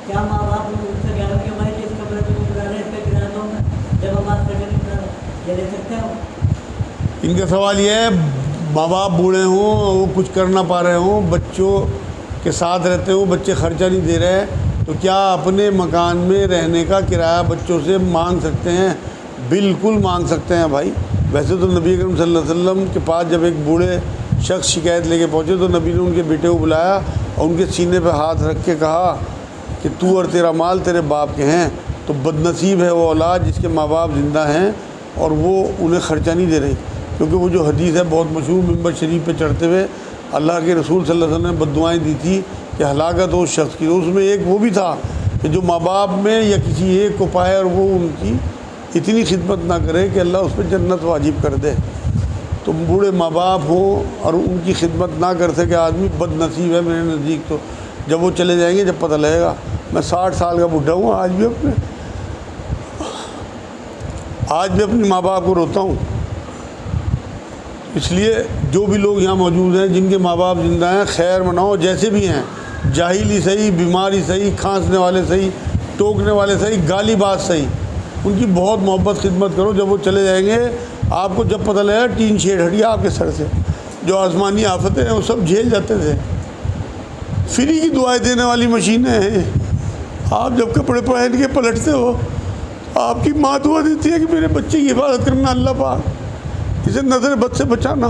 کیا ماں باپ ان سے کہہ رہے ہیں کہ ہمارے لیے اس کمرے کو گرا رہے ہیں، اس پہ گرا دو، جب ہم بات کرنے نہیں گرا یہ لے سکتے ہیں؟ ان کا سوال یہ ہے ماں باپ بوڑھے ہوں، وہ کچھ کر نہ پا رہے ہوں، بچوں کے ساتھ رہتے ہوں، بچے خرچہ نہیں دے رہے، تو کیا اپنے مکان میں رہنے کا کرایہ بچوں سے مانگ سکتے ہیں؟ بالکل مانگ سکتے ہیں بھائی۔ ویسے تو نبی اکرم صلی اللہ علیہ وسلم کے پاس جب ایک بوڑھے شخص شکایت لے کے پہنچے تو نبی نے ان کے بیٹے کو بلایا اور ان کے سینے پہ ہاتھ رکھ کے کہا کہ تو اور تیرا مال تیرے باپ کے ہیں، تو بد نصیب ہے وہ اولاد جس کے ماں باپ زندہ ہیں اور وہ انہیں خرچہ نہیں دے رہی، کیونکہ وہ جو حدیث ہے بہت مشہور، ممبر شریف پہ چڑھتے ہوئے اللہ کے رسول صلی اللہ علیہ وسلم نے بد دعائیں دی تھی کہ ہلاکت ہو اس شخص کی، اس میں ایک وہ بھی تھا کہ جو ماں باپ میں یا کسی ایک کو پائے اور وہ ان کی اتنی خدمت نہ کرے کہ اللہ اس پہ جنت واجب کر دے۔ تو بوڑھے ماں باپ ہوں اور ان کی خدمت نہ کر سکے آدمی بد نصیب ہے میرے نزدیک۔ تو جب وہ چلے جائیں گے جب پتہ لگے گا۔ میں 60 سال کا بڈھا ہوں، آج بھی اپنی ماں باپ کو روتا ہوں۔ اس لیے جو بھی لوگ یہاں موجود ہیں جن کے ماں باپ زندہ ہیں، خیر مناؤ جیسے بھی ہیں، جاہلی صحیح، بیماری صحیح، کھانسنے والے صحیح، ٹوکنے والے صحیح، گالی باز صحیح، ان کی بہت محبت خدمت کرو۔ جب وہ چلے جائیں گے آپ کو جب پتہ لگے گا ٹین شیڈ ہٹیا آپ کے سر سے، جو آسمانی آفتیں ہیں وہ سب جھیل جاتے تھے۔ فری کی دعائیں دینے والی مشینیں ہیں۔ آپ جب کپڑے پہن کے پلٹتے ہو آپ کی ماں دعا دیتی ہے کہ میرے بچے کی حفاظت کرنا اللہ پاک، اسے نظر بد سے بچانا۔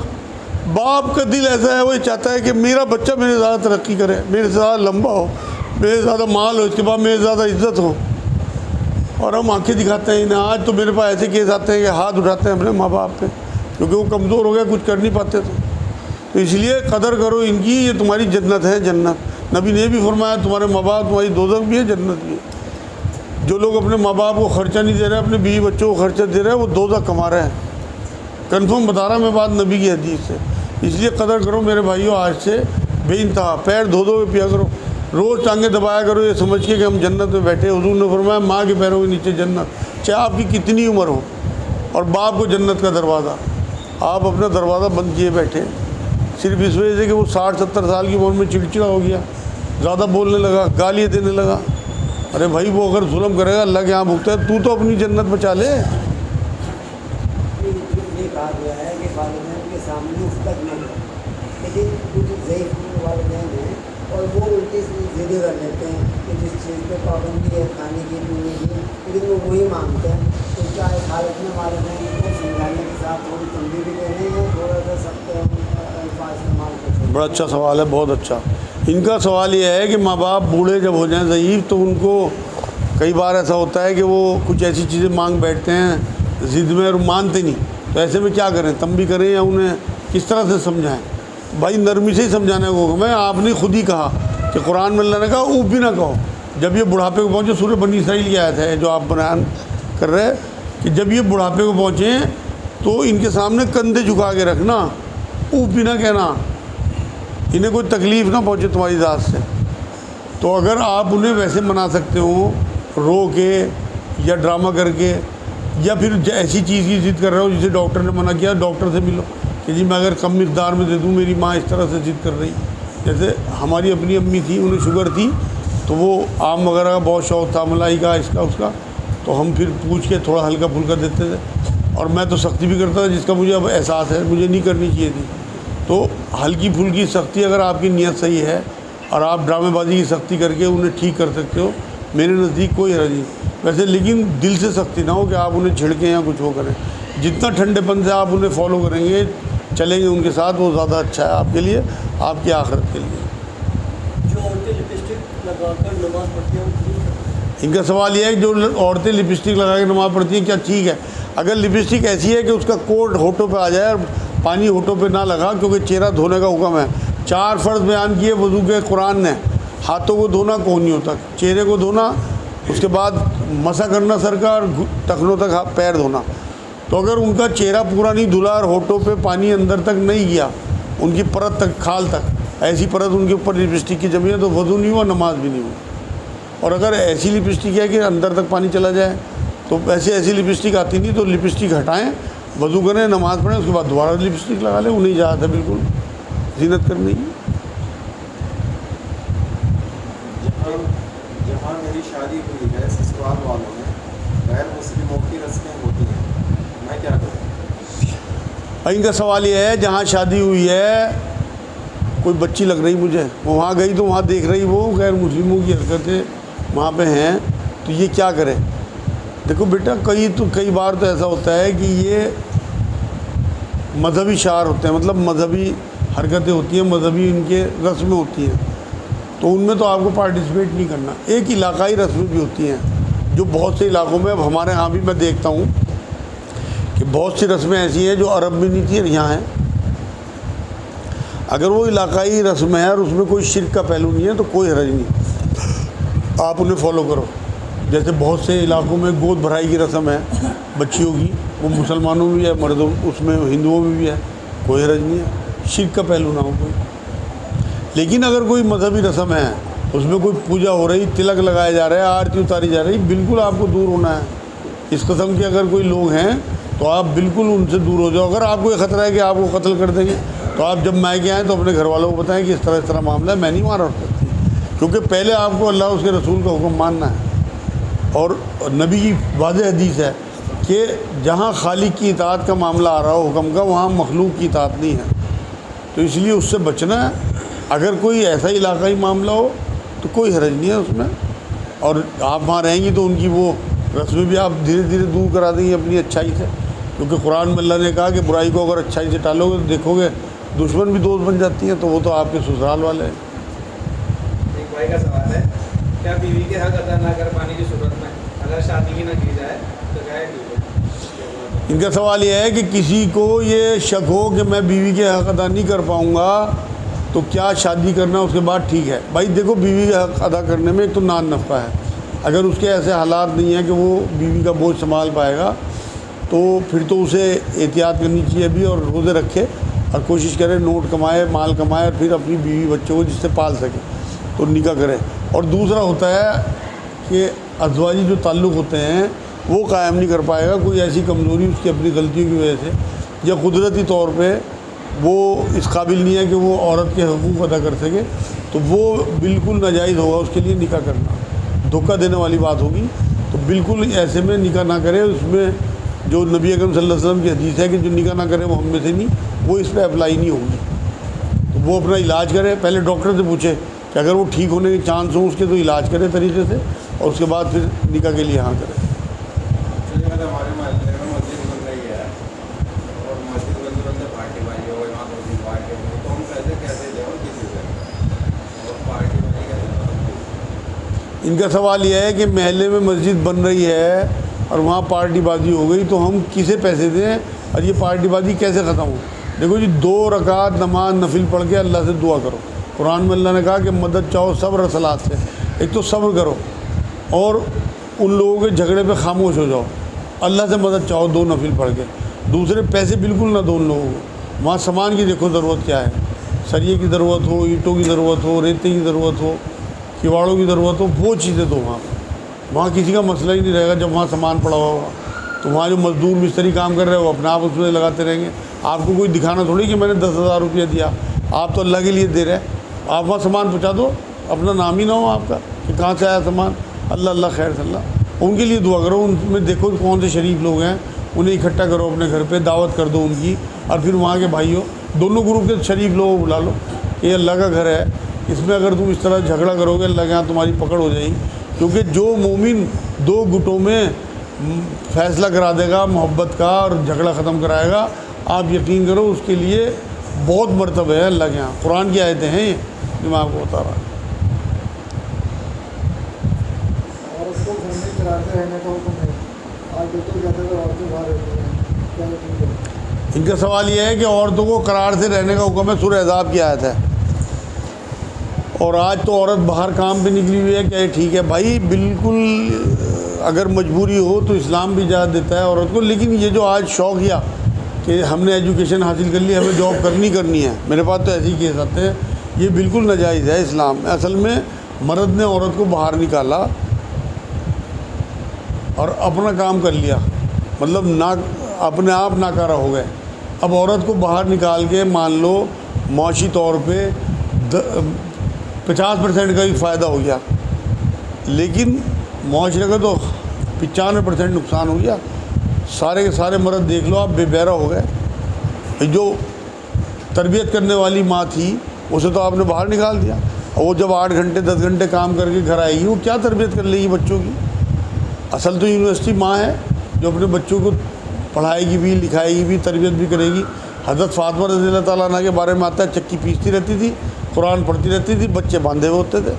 باپ کا دل ایسا ہے، وہ یہ چاہتا ہے کہ میرا بچہ میرے زیادہ ترقی کرے، میرے سے زیادہ لمبا ہو، میرے زیادہ مال ہو، اس کے بعد میرے زیادہ عزت ہو، اور ہم آنکھیں دکھاتے ہیں انہیں۔ آج تو میرے پاس ایسے کیس آتے ہیں کہ ہاتھ اٹھاتے ہیں اپنے ماں باپ پہ کیونکہ وہ کمزور ہو گئے، کچھ کر نہیں پاتے تو اس لیے قدر کرو ان کی، یہ تمہاری جنت ہے۔ جنت نبی نے بھی فرمایا تمہارے ماں باپ تمہاری دوزخ بھی ہے، جنت بھی ہے۔ جو لوگ اپنے ماں باپ کو خرچہ نہیں دے رہے، اپنے بیوی بچوں کو خرچہ دے رہے ہیں، وہ دوزخ کما رہے ہیں۔ کنفرم بتا رہا میں بات نبی کی حدیث سے۔ اس لیے قدر کرو میرے بھائیوں، آج سے بے انتہا پیر دھو دو پیا کرو، روز ٹانگیں دبایا کرو یہ سمجھ کے کہ ہم جنت میں بیٹھے۔ حضور نے فرمایا ماں کے پیروں کے نیچے جنت، چاہے آپ کی کتنی عمر ہو، اور باپ کو جنت کا دروازہ۔ آپ اپنا دروازہ بند کیے بیٹھے صرف اس وجہ سے کہ وہ 60-70 سال کی عمر میں چڑچڑا ہو گیا، زیادہ بولنے لگا، گالیاں دینے لگا۔ ارے بھائی وہ اگر ظلم کرے گا اللہ کے یہاں بھگتا ہے، تو اپنی جنت بچا لے۔ یہ کہا گیا ہے کہ والدین کے سامنے افتک نہ کریں، لیکن کچھ ضعیف والدین ہیں اور وہ الٹی ضدی کر لیتے ہیں کہ جس چیز پہ پابندی ہے کھانے کی پینے کی، لیکن وہ وہی مانگتے ہیں۔ تو کیا اس حالت میں والدین کو سمجھانے کے ساتھ تھوڑی تنبیہ بھی دینے ہیں، تھوڑا سا سخت الفاظ استعمال کرتے ہیں؟ بڑا اچھا سوال ہے، بہت اچھا۔ ان کا سوال یہ ہے کہ ماں باپ بوڑھے جب ہو جائیں ضعیف تو ان کو کئی بار ایسا ہوتا ہے کہ وہ کچھ ایسی چیزیں مانگ بیٹھتے ہیں ضد میں اور مانتے نہیں، تو ایسے میں کیا کریں؟ تنبیہ کریں یا انہیں کس طرح سے سمجھائیں؟ بھائی نرمی سے ہی سمجھانے کو حکم ہے۔ آپ نے خود ہی کہا کہ قرآن میں اللہ نے کہا اوف بھی نہ کہو۔ جب یہ بڑھاپے کو پہنچے، سورہ بنی اسرائیل کی آیت ہے جو آپ بیان کر رہے ہیں کہ جب یہ بڑھاپے کو پہنچیں تو ان کے سامنے کندھے جھکا کے رکھنا، اوف بھی نہ کہنا، انہیں کوئی تکلیف نہ پہنچے تمہاری ذات سے۔ تو اگر آپ انہیں ویسے منا سکتے ہو رو کے یا ڈرامہ کر کے، یا پھر ایسی چیز کی ضد کر رہے ہو جسے ڈاکٹر نے منع کیا، ڈاکٹر سے ملو کہ جی میں اگر کم مقدار میں دے دوں، میری ماں اس طرح سے ضد کر رہی۔ جیسے ہماری اپنی امی تھی، انہیں شوگر تھی تو وہ آم وغیرہ کا بہت شوق تھا، ملائی کا، اس کا اس کا، تو ہم پھر پوچھ کے تھوڑا ہلکا پھلکا دیتے تھے، اور میں تو سختی بھی کرتا تھا جس کا مجھے اب احساس ہے مجھے نہیں کرنی چاہیے تھی۔ تو ہلکی پھلکی سختی اگر آپ کی نیت صحیح ہے اور آپ ڈرامے بازی کی سختی کر کے انہیں ٹھیک کر سکتے ہو، میرے نزدیک کوئی حرج نہیں ویسے، لیکن دل سے سختی نہ ہو کہ آپ انہیں چھڑکیں یا کچھ وہ کریں۔ جتنا ٹھنڈے پن سے آپ انہیں فالو کریں گے، چلیں گے ان کے ساتھ، وہ زیادہ اچھا ہے آپ کے لیے، آپ کی آخرت کے لیے۔ جو عورتیں لپسٹک لگا کر نماز پڑھتی ہیں، ان کا سوال یہ ہے کہ جو عورتیں لپسٹک لگا کے نماز پڑھتی ہیں کیا ٹھیک ہے؟ اگر لپسٹک ایسی ہے کہ اس کا کوٹ ہونٹوں پہ آ جائے اور پانی ہونٹوں پہ نہ لگا، کیونکہ چہرہ دھونے کا حکم ہے، 4 فرض بیان کیے وضو کے قرآن نے۔ ہاتھوں کو دھونا کونیوں تک، چہرے کو دھونا، اس کے بعد مسح کرنا سر کا، اور ٹخنوں تک پیر دھونا۔ تو اگر ان کا چہرہ پورا نہیں دھلا اور ہونٹوں پہ پانی اندر تک نہیں گیا، ان کی پرت تک، کھال تک ایسی پرت ان کے اوپر لپسٹک کی جمی ہے، تو وضو نہیں ہوا، نماز بھی نہیں ہوئی۔ اور اگر ایسی لپسٹک ہے کہ اندر تک پانی چلا جائے، تو ایسی لپسٹک آتی نہیں، تو لپسٹک ہٹائیں، وضو کریں، نماز پڑھیں، اس کے بعد دوبارہ لپسٹک لگا لیں، انہیں اجازت ہے بالکل زینت کرنے کی۔ جہاں میری شادی ہوئی ہے سسرال والوں میں غیر مسلموں کی رسمیں ہوتی ہیں، میں کیا کروں؟ ان کا سوال یہ ہے جہاں شادی ہوئی ہے کوئی بچی لگ رہی مجھے، وہ وہاں گئی تو وہاں دیکھ رہی وہ غیر مسلموں کی حرکتیں وہاں پہ ہیں، تو یہ کیا کرے؟ دیکھو بیٹا کئی بار تو ایسا ہوتا ہے کہ یہ مذہبی شعار ہوتے ہیں، مطلب مذہبی حرکتیں ہوتی ہیں، مذہبی ان کے رسمیں ہوتی ہیں، تو ان میں تو آپ کو پارٹیسپیٹ نہیں کرنا۔ ایک علاقائی رسمیں بھی ہوتی ہیں جو بہت سے علاقوں میں، اب ہمارے ہاں بھی میں دیکھتا ہوں کہ بہت سی رسمیں ایسی ہیں جو عرب میں نہیں تھی اور یہاں ہیں۔ اگر وہ علاقائی رسم ہے اور اس میں کوئی شرک کا پہلو نہیں ہے تو کوئی حرج نہیں، آپ انہیں فالو کرو۔ جیسے بہت سے علاقوں میں گود بھرائی کی رسم ہے بچیوں کی، وہ مسلمانوں میں بھی ہے، مردوں اس میں ہندوؤں میں بھی ہے، کوئی حرج نہیں ہے، شرک کا پہلو نہ ہو کوئی۔ لیکن اگر کوئی مذہبی رسم ہے، اس میں کوئی پوجا ہو رہی، تلک لگایا جا رہا ہے، آرتی اتاری جا رہی، بالکل آپ کو دور ہونا ہے۔ اس قسم کے اگر کوئی لوگ ہیں تو آپ بالکل ان سے دور ہو جاؤ۔ اگر آپ کو یہ خطرہ ہے کہ آپ کو قتل کر دیں گے تو آپ جب مائکے آئیں تو اپنے گھر والوں کو بتائیں کہ اس طرح معاملہ ہے، میں نہیں مار سکتی، کیونکہ پہلے آپ کو اللہ اس کے رسول کا حکم ماننا ہے۔ اور نبی کی واضح حدیث ہے کہ جہاں خالق کی اطاعت کا معاملہ آ رہا ہو حکم کا، وہاں مخلوق کی اطاعت نہیں ہے، تو اس لیے اس سے بچنا ہے۔ اگر کوئی ایسا علاقائی معاملہ ہو تو کوئی حرج نہیں ہے اس میں، اور آپ وہاں رہیں گی تو ان کی وہ رسمیں بھی آپ دھیرے دھیرے دور کرا دیں گے اپنی اچھائی سے، کیونکہ قرآن میں اللہ نے کہا کہ برائی کو اگر اچھائی سے ٹالو گے تو دیکھو گے دشمن بھی دوست بن جاتی ہیں، تو وہ تو آپ کے سسرال والے ہیں۔ ایک بھائی کا سوال ہے، کیا بیوی کے حق ادا نہ کر پانے کی صورت میں اگر شادی ہی نہ کی جائے تو کیا ہے؟ ان کا سوال یہ ہے کہ کسی کو یہ شک ہو کہ میں بیوی کے حق ادا نہیں کر پاؤں گا تو کیا شادی کرنا اس کے بعد ٹھیک ہے؟ بھائی دیکھو، بیوی کا حق ادا کرنے میں ایک تو نان نفقہ ہے، اگر اس کے ایسے حالات نہیں ہیں کہ وہ بیوی کا بوجھ سنبھال پائے گا تو پھر تو اسے احتیاط کرنی چاہیے بھی، اور روزے رکھے اور کوشش کرے نوٹ کمائے، مال کمائے، اور پھر اپنی بیوی بچوں کو جس سے پال سکے تو نکاح کرے۔ اور دوسرا ہوتا ہے کہ ازواجی جو تعلق ہوتے ہیں وہ قائم نہیں کر پائے گا، کوئی ایسی کمزوری اس کی اپنی غلطیوں کی وجہ سے یا قدرتی طور پہ وہ اس قابل نہیں ہے کہ وہ عورت کے حقوق ادا کر سکے، تو وہ بالکل ناجائز ہوگا اس کے لیے نکاح کرنا، دھوکہ دینے والی بات ہوگی۔ تو بالکل ایسے میں نکاح نہ کرے۔ اس میں جو نبی اکرم صلی اللہ علیہ وسلم کی حدیث ہے کہ جو نکاح نہ کرے وہ ہم میں سے نہیں، وہ اس پہ اپلائی نہیں ہوگی۔ تو وہ اپنا علاج کرے، پہلے ڈاکٹر سے پوچھے کہ اگر وہ ٹھیک ہونے کے چانس ہوں اس کے تو علاج کرے طریقے سے، اور اس کے بعد پھر نکاح کے لیے ہاں کرے۔ ہمارے محلے میں مسجد بن رہی ہے اور مسجد بنتے پارٹی بازی ہو گئی، وہاں پارٹی ہو، تو ہم پیسے کیسے دیں اور کسی سے، اور پارٹی بازی کیسے؟ ان کا سوال یہ ہے کہ محلے میں مسجد بن رہی ہے اور وہاں پارٹی بازی ہو گئی تو ہم کسے پیسے دیں اور یہ پارٹی بازی کیسے ختم ہو؟ دیکھو جی، 2 رکعت نماز نفل پڑھ کے اللہ سے دعا کرو۔ قرآن میں اللہ نے کہا کہ مدد چاہو صبر و صلات سے، ایک تو صبر کرو اور ان لوگوں کے جھگڑے پہ خاموش ہو جاؤ، اللہ سے مدد چاہو 2 نفل پڑھ کے۔ دوسرے پیسے بالکل نہ دو ان لوگوں کو۔ وہاں سامان کی دیکھو ضرورت کیا ہے، سریے کی ضرورت ہو، اینٹوں کی ضرورت ہو، ریتے کی ضرورت ہو، کیواڑوں کی ضرورت ہو، وہ چیزیں دو وہاں کسی کا مسئلہ ہی نہیں رہے گا۔ جب وہاں سامان پڑا ہوا ہوگا تو وہاں جو مزدور مستری کام کر رہے ہو اپنا آپ اس میں لگاتے رہیں گے، آپ کو کوئی دکھانا تھوڑی کہ میں نے 10,000 روپیہ دیا، آپ تو اللہ کے لیے دے رہے ہیں۔ آپ وہاں سامان پہنچا دو، اپنا نام ہی نہ ہو آپ کا کہ کہاں سے آیا سامان، اللہ اللہ خیر صلی اللہ۔ ان کے لیے دعا کرو، ان میں دیکھو کون سے شریف لوگ ہیں، انہیں اکٹھا کرو اپنے گھر پہ، دعوت کر دو ان کی، اور پھر وہاں کے بھائیوں دونوں گروپ کے شریف لوگوں کو بلا لو کہ یہ اللہ کا گھر ہے، اس میں اگر تم اس طرح جھگڑا کرو گے اللہ کے یہاں تمہاری پکڑ ہو جائے گی، کیونکہ جو مومن 2 گٹوں میں فیصلہ کرا دے گا محبت کا اور جھگڑا ختم کرائے گا، آپ یقین کرو اس کے لیے بہت مرتبہ ہے اللہ کے یہاں۔ قرآن کی آیتیں ہیں یہ جو میں آپ کو بتا رہا ہوں۔ اور اس کو گھر میں قرار سے رہنے کا حکم ہے، آج بالکل زیادہ تر عورتیں باہر رہتی ہیں، کیا ٹھیک ہے؟ ان کا سوال یہ ہے کہ عورتوں کو قرار سے رہنے کا حکم ہے، سورہ احزاب کی آیت ہے، اور آج تو عورت باہر کام پہ نکلی ہوئی ہے، کیا یہ ٹھیک ہے؟ بھائی بالکل، اگر مجبوری ہو تو اسلام بھی اجازت دیتا ہے عورت کو، لیکن یہ جو آج شوق کیا کہ ہم نے ایجوکیشن حاصل کر لی، ہمیں جاب کرنی ہے، میرے پاس تو ایسے ہی کیس آتے ہیں، یہ بالکل ناجائز ہے اسلام میں۔ اصل میں مرد نے عورت کو باہر نکالا اور اپنا کام کر لیا، مطلب اپنے آپ ناکارہ ہو گئے۔ اب عورت کو باہر نکال کے مان لو معاشی طور پہ 50% کا ہی فائدہ ہو گیا، لیکن معاشرے کا تو 95% نقصان ہو گیا. سارے کے سارے مرد دیکھ لو آپ بے بہرا ہو گئے. جو تربیت کرنے والی ماں تھی اسے تو آپ نے باہر نکال دیا. اور وہ جب 8 گھنٹے 10 گھنٹے کام کر کے گھر آئے گی وہ کیا تربیت کر لے گی بچوں کی؟ اصل تو یونیورسٹی ماں ہے جو اپنے بچوں کو پڑھائے گی بھی، لکھائے گی بھی، تربیت بھی کرے گی. حضرت فاطمہ رضی اللہ تعالیٰ عنہ کے بارے میں آتا ہے چکی پیستی رہتی تھی، قرآن پڑھتی رہتی تھی، بچے باندھے ہوئے ہوتے تھے.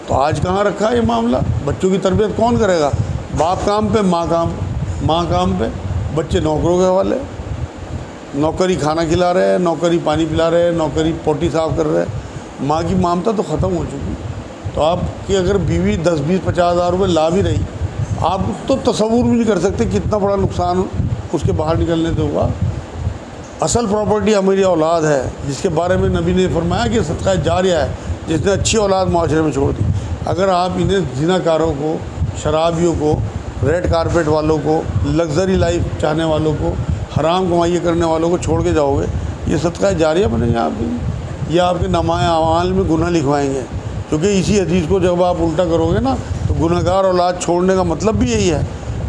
تو آج کہاں رکھا ہے یہ معاملہ؟ بچوں کی تربیت کون کرے گا؟ باپ کام پہ، ماں کام پہ، بچے نوکروں کے حوالے. نوکری کھانا کھلا رہے ہیں، نوکری پانی پلا رہے ہیں، نوکری پوٹی صاف کر رہے ہیں. ماں کی ممتا تو ختم ہو چکی. تو آپ کی اگر بیوی 10 20 50 ہزار روپے لا بھی رہی، آپ تو تصور بھی نہیں کر سکتے کتنا بڑا نقصان اس کے باہر نکلنے سے ہوا. اصل پراپرٹی ہماری اولاد ہے جس کے بارے میں نبی نے فرمایا کہ صدقہ جاریہ ہے جس نے اچھی اولاد معاشرے میں چھوڑ دی. اگر آپ انہیں زنا کاروں کو، شرابیوں کو، ریڈ کارپیٹ والوں کو، لگژری لائف چاہنے والوں کو، حرام کمائی کرنے والوں کو چھوڑ کے جاؤ گے، یہ صدقہ جاریہ بنے گا آپ کے لیے. یہ آپ کے نامۂ اعمال میں گناہ لکھوائیں گے. کیونکہ اسی حدیث کو جب آپ الٹا کرو گے نا تو گناہ گار اولاد چھوڑنے کا مطلب بھی یہی ہے.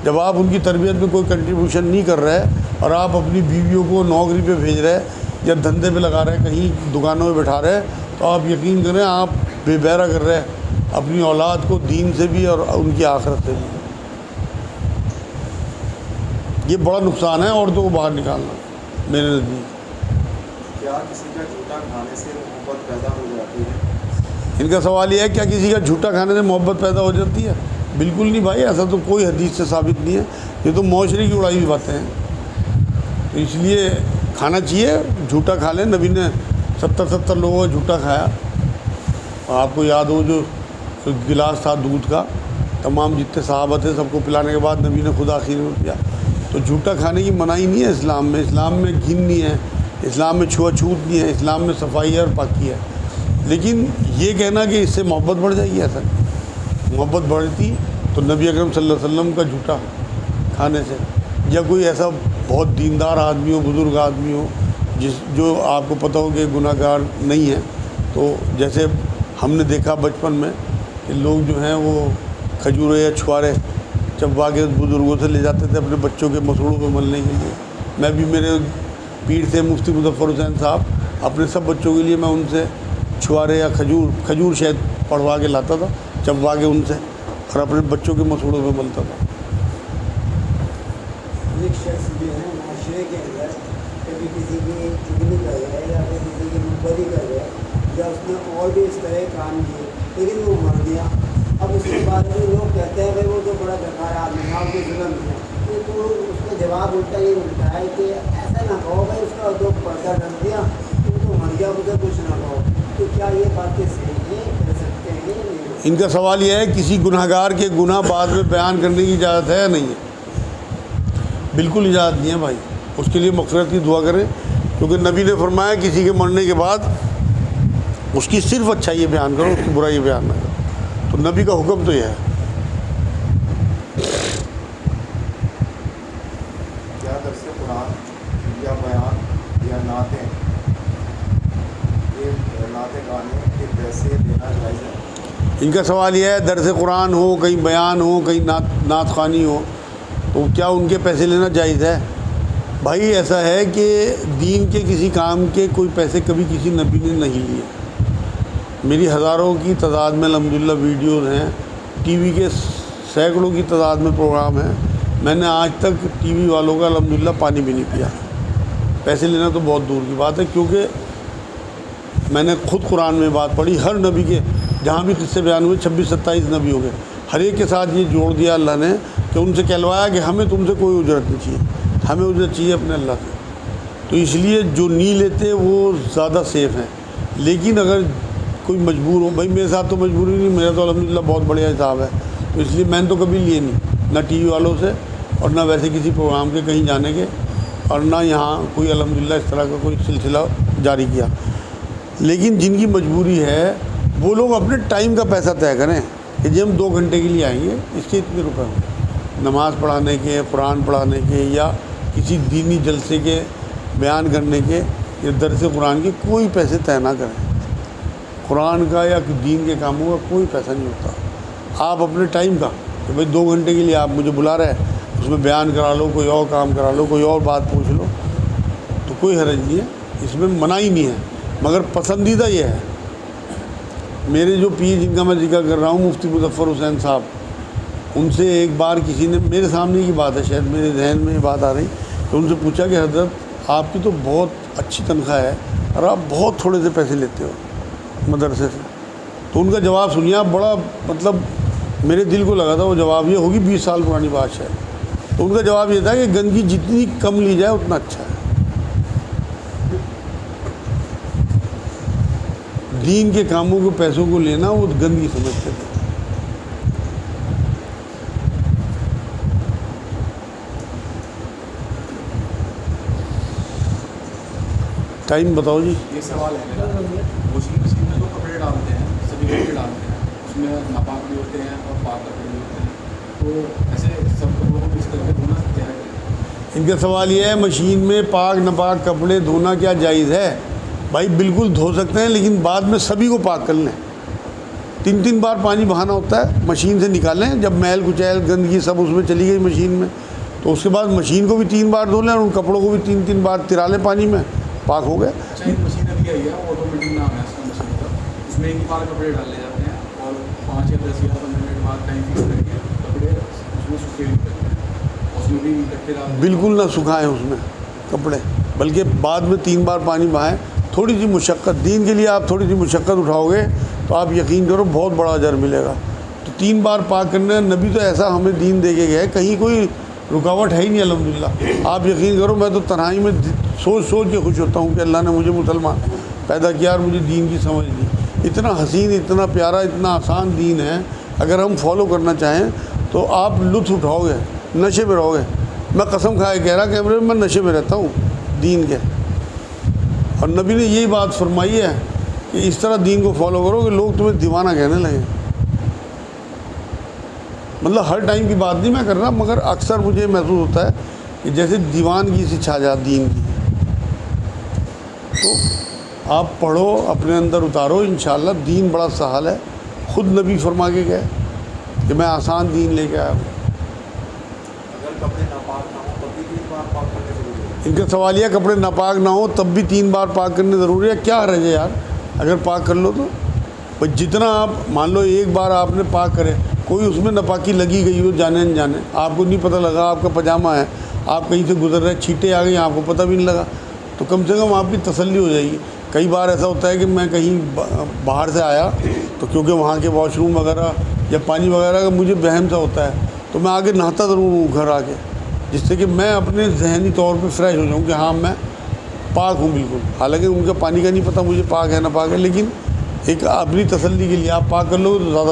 جب آپ ان کی تربیت میں کوئی کنٹریبیوشن نہیں کر رہے اور آپ اپنی بیویوں کو نوکری پہ بھیج رہے یا دھندے پہ لگا رہے، کہیں دکانوں میں بٹھا رہے، تو آپ یقین کریں آپ بے بہرا کر رہے اپنی اولاد کو دین سے بھی اور ان کی آخرت سے بھی. یہ بڑا نقصان ہے عورتوں کو باہر نکالنا میرے نزدیک. کیا کسی کا جھوٹا کھانے سے محبت پیدا ہو جاتی ہے؟ ان کا سوال یہ ہے کیا کسی کا جھوٹا کھانے سے محبت پیدا ہو جاتی ہے؟ بالکل نہیں بھائی، ایسا تو کوئی حدیث سے ثابت نہیں ہے. یہ تو معاشرے کی اڑائی ہوئی باتیں ہیں. تو اس لیے کھانا چاہیے، جھوٹا کھا لیں. نبی نے 70 لوگوں کا جھوٹا کھایا. آپ کو یاد ہو جو گلاس تھا دودھ کا، تمام جتنے صحابہ تھے سب کو پلانے کے بعد نبی نے خود آخر میں پیا. تو جھوٹا کھانے کی منائی نہیں ہے اسلام میں. اسلام میں گھن نہیں ہے، اسلام میں چھوا چھوت نہیں ہے، اسلام میں صفائی ہے اور پاکی ہے. لیکن یہ کہنا کہ اس سے محبت بڑھ جائے گی، ایسا محبت بڑھتی تو نبی اکرم صلی اللہ علیہ وسلم کا جھوٹا کھانے سے، یا کوئی ایسا بہت دیندار آدمی ہو، بزرگ آدمی ہو جو آپ کو پتہ ہو کہ گناہ گار نہیں ہے. تو جیسے ہم نے دیکھا بچپن میں کہ لوگ جو ہیں وہ کھجورے یا چھوارے چبا کے بزرگوں سے لے جاتے تھے اپنے بچوں کے مسوڑوں پہ ملنے کے لیے. میں بھی میرے پیر تھے مفتی مظفر حسین صاحب، اپنے سب بچوں کے لیے میں ان سے چھوارے یا کھجور شہد پڑھوا کے لاتا تھا، چبوا کے ان سے، اور اپنے بچوں کے مسوڑوں پہ ملتا تھا. ایک شخص جو ہے معاشرے کے اندر کبھی کسی کی چگلی کر رہا ہے یا پھر کسی کی مقبری کر رہا ہے یا اس نے اور بھی اس طرح کام کیے لیکن وہ مر گیا. اب اس کے بعد میں لوگ کہتے ہیں بھائی وہ تو بڑا بیکار آدمی ہے، کوئی ظلم ہے. تو اس کا جواب الٹا یہ ملتا ہے کہ ایسا نہ کہو بھائی اس کا جو پردہ ڈال دیا تو مر گیا، مجھے کچھ نہ کہو. تو کیا یہ باتیں صحیح ہیں، کہہ سکتے ہیں یا نہیں؟ ان کا سوال یہ ہے کسی گناہ گار کے گناہ بعد میں بیان کرنے کی اجازت ہے یا نہیں ہے؟ بالکل اجازت نہیں ہے بھائی. اس کے لیے مغفرت کی دعا کریں، کیونکہ نبی نے فرمایا کسی کے مرنے کے بعد اس کی صرف اچھائی بیان کرو، اس کی برائی بیان نہ کرو. تو نبی کا حکم تو یہ ہے. کیا درس قرآن یا بیان یا نعتیں، یہ نعتیں گانے کے پیسے دینا جائز ہے؟ ان کا سوال یہ ہے درس قرآن ہو، کہیں بیان ہو، کہیں نعت خوانی ہو، تو کیا ان کے پیسے لینا جائز ہے؟ بھائی ایسا ہے کہ دین کے کسی کام کے کوئی پیسے کبھی کسی نبی نے نہیں لیے. میری ہزاروں کی تعداد میں الحمدللہ ویڈیوز ہیں، ٹی وی کے سینکڑوں کی تعداد میں پروگرام ہیں. میں نے آج تک ٹی وی والوں کا الحمدللہ پانی بھی نہیں پیا. پیسے لینا تو بہت دور کی بات ہے، کیونکہ میں نے خود قرآن میں بات پڑھی، ہر نبی کے جہاں بھی قصے بیان ہوئے 26-27 نبی ہو گئے، ہر ایک کے ساتھ یہ جوڑ دیا اللہ نے کہ ان سے کہلوایا کہ ہمیں تم سے کوئی اجرت نہیں چاہیے، ہمیں اجرت چاہیے اپنے اللہ سے. تو اس لیے جو نہیں لیتے وہ زیادہ سیف ہیں. لیکن اگر کوئی مجبور ہو، بھائی میرے ساتھ تو مجبوری نہیں، میرا تو الحمدللہ بہت بڑھیا حساب ہے، تو اس لیے میں نے تو کبھی لیے نہیں، نہ ٹی وی والوں سے اور نہ ویسے کسی پروگرام کے کہیں جانے کے، اور نہ یہاں کوئی الحمدللہ اس طرح کا کوئی سلسلہ جاری کیا. لیکن جن کی مجبوری ہے وہ لوگ اپنے ٹائم کا پیسہ طے کریں کہ جی ہم 2 گھنٹے کے لیے آئیں گے، اس کے اتنے روپے ہوں. نماز پڑھانے کے، قرآن پڑھانے کے، یا کسی دینی جلسے کے بیان کرنے کے یا درس قرآن کے کوئی پیسے طے نہ کریں. قرآن کا یا دین کے کاموں کا کوئی پیسہ نہیں ہوتا. آپ اپنے ٹائم کا کہ بھائی 2 گھنٹے کے لیے آپ مجھے بلا رہے ہیں, اس میں بیان کرا لو, کوئی اور کام کرا لو, کوئی اور بات پوچھ لو, تو کوئی حرج نہیں ہے, اس میں منائی نہیں ہے. مگر پسندیدہ یہ ہے, میرے جو پیر جن کا میں ذکر کر رہا ہوں مفتی مظفر حسین صاحب, ان سے ایک بار کسی نے, میرے سامنے کی بات ہے, شاید میرے ذہن میں یہ بات آ رہی, تو ان سے پوچھا کہ حضرت آپ کی تو بہت اچھی تنخواہ ہے اور آپ بہت تھوڑے سے پیسے لیتے ہو مدرسے سے. تو ان کا جواب سنیے آپ, بڑا مطلب میرے دل کو لگا تھا وہ جواب. یہ ہوگی 20 سال پرانی بات شاید. تو ان کا جواب یہ تھا کہ گندگی جتنی کم لی جائے اتنا اچھا ہے. دین کے کاموں کے پیسوں کو لینا وہ گندگی سمجھتے تھے. ٹائم بتاؤ جی. یہ سوال ہے میرا, واشنگ مشین میں جو کپڑے ڈالتے ہیں, سبھی کپڑے ڈالتے ہیں, اس میں ناپاک بھی ہوتے ہیں اور پاک کپڑے بھی ہوتے ہیں, تو ایسے سب کپڑوں کو مکس کر کے دھونا کیا ہے؟ ان کا سوال یہ ہے مشین میں پاک ناپاک کپڑے دھونا کیا جائز ہے؟ بھائی بالکل دھو سکتے ہیں, لیکن بعد میں سبھی کو پاک کر لیں. 3 بار پانی بہانا ہوتا ہے, مشین سے نکالیں. جب میل کچیل گندگی سب اس میں چلی گئی مشین میں, تو اس کے بعد مشین کو بھی 3 بار دھو لیں اور ان کپڑوں کو بھی 3 بار تیرا لیں پانی میں, پاک ہو گئے. اچھا, ایک مشین ابھی آئی ہے, آٹومیٹک نام ہے اس کا مشین کا, اس میں 1 بار کپڑے ڈال لے جاتے ہیں اور 5 یا 10 یا 15 منٹ بعد ٹائم فکس کر کے کپڑے اس میں سکھے بھی کرتے ہیں, اس میں بھی اکٹھے ڈال. بالکل نہ سکھائیں اس میں کپڑے, بلکہ بعد میں 3 بار پانی بہائیں. تھوڑی سی مشقت, دین کے لیے آپ تھوڑی سی مشقت اٹھاؤ گے تو آپ یقین کرو بہت بڑا اجر ملے گا. تو 3 بار پاک کرنا, نبی تو ایسا ہمیں دین دے کے گئے, کہیں کوئی رکاوٹ ہے ہی نہیں الحمدللہ. آپ یقین کرو میں تو تنہائی میں سوچ کے خوش ہوتا ہوں کہ اللہ نے مجھے مسلمان پیدا کیا اور مجھے دین کی سمجھ دی. اتنا حسین, اتنا پیارا, اتنا آسان دین ہے. اگر ہم فالو کرنا چاہیں تو آپ لطف اٹھاؤ گے, نشے میں رہو گے. میں قسم کھائے کہہ رہا کیمرے میں نشے میں رہتا ہوں دین کے. اور نبی نے یہی بات فرمائی ہے کہ اس طرح دین کو فالو کرو کہ لوگ تمہیں دیوانہ کہنے لگیں. مطلب ہر ٹائم کی بات نہیں میں کر رہا, مگر اکثر مجھے محسوس ہوتا ہے کہ جیسے دیوانگی سے چھا جا دین کی. تو آپ پڑھو, اپنے اندر اتارو, انشاءاللہ دین بڑا سہل ہے. خود نبی فرما کے گئے کہ میں آسان دین لے کے آیا ہوں. اگر کپڑے ناپاک نہ ہوں تب بھی 3 بار پاک کرنے ضروری ہے. ان کا سوال یہ, کپڑے ناپاک نہ ہوں تب بھی 3 بار پاک کرنے ضروری ہے. کیا حرج ہے یار اگر پاک کر لو تو؟ بھائی جتنا آپ مان لو 1 بار آپ نے پاک کرے, کوئی اس میں ناپاکی لگی گئی ہو جانے انجانے, آپ کو نہیں پتہ لگا, آپ کا پاجامہ ہے, آپ کہیں سے گزر رہے, چھینٹیں آ گئی, آپ کو پتہ بھی نہیں لگا, تو کم سے کم آپ کی تسلی ہو جائے گی. کئی بار ایسا ہوتا ہے کہ میں کہیں باہر سے آیا تو کیونکہ وہاں کے واش روم وغیرہ یا پانی وغیرہ کا مجھے وہم سا ہوتا ہے, تو میں آگے نہاتا ضرور ہوں گھر آ کے, جس سے کہ میں اپنے ذہنی طور پہ فریش ہو جاؤں کہ ہاں میں پاک ہوں بالکل. حالانکہ ان کا پانی کا نہیں پتہ مجھے پاک ہے نہ پاک ہے, لیکن ایک اپنی تسلی کے لیے آپ پاک کر لو تو زیادہ